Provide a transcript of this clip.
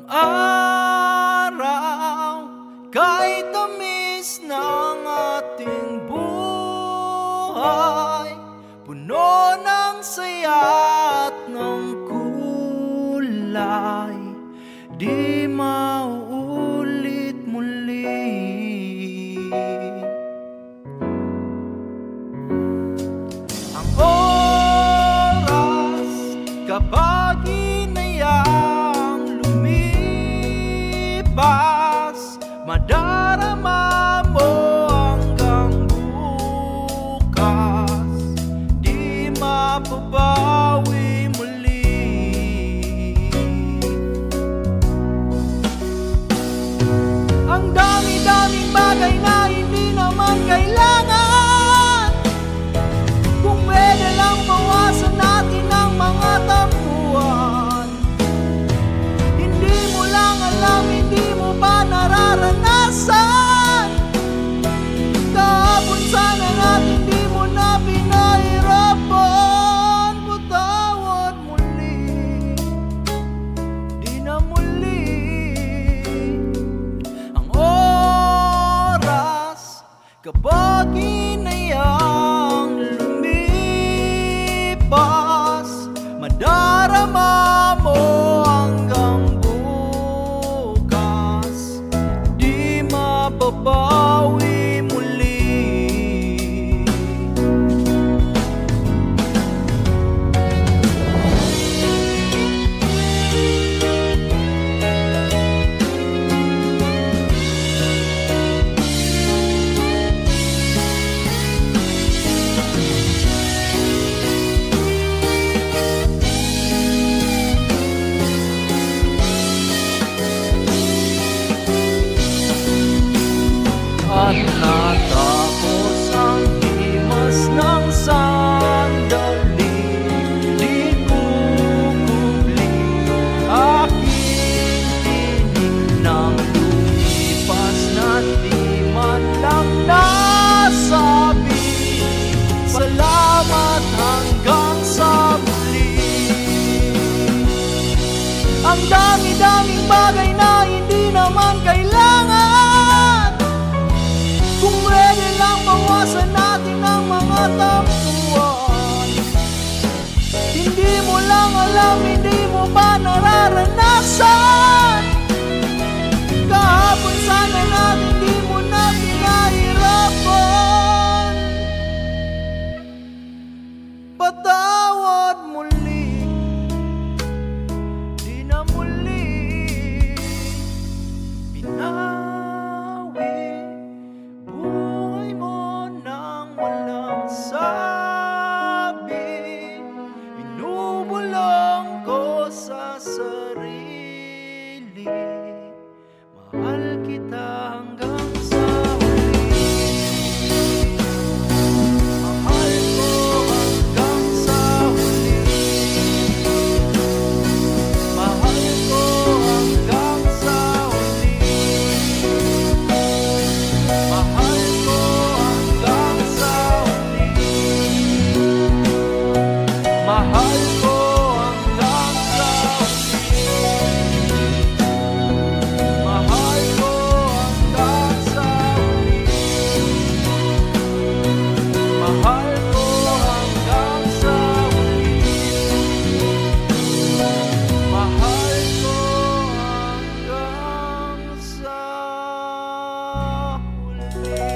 araw, kahit tamis ng ating buhay, puno ng saya at ng kulay, di mauulit muli. Ang oras kapag inayang lumipas, madarama mo hanggang bukas, di mapabawi muli. Ang dami-daming bagay na hindi naman kailangan, kung pwede lang bawasan natin ang mga tampuhan. Hindi mo lang alam, hindi mo pa nararanasan. Kahapon sana natin di mo na pinahirapan. Patawad muli, di na muli. Ang oras kapag inayang lumipas, madarama mo hanggang bukas, di mababawi muli. At natapos ang himas ng sandali, di kukubli aking tinig nang lumipas na di man lang nasabi salamat hanggang sa muli. Ang dami-daming bagay na hindi naman kailangan, kung pwede lang bawasan natin ang mga tampuhan. Hindi mo lang alam, hindi mo pa nararanasan. Kahapon sana natin di mo na pinahirapan. Patawad muli, di na muli. Binawi buhay mo nang walang sabi, binubulong ko sa sarili, mahal kita hanggang sa huli. Mahal ko hanggang sa huli. Mahal ko hanggang sa huli. Mahal ko hanggang sa huli. Mahal ko hanggang sa huli. Mahal ko hanggang sa huli. Mahal ko hanggang sa huli. Mahal ko hanggang sa huli.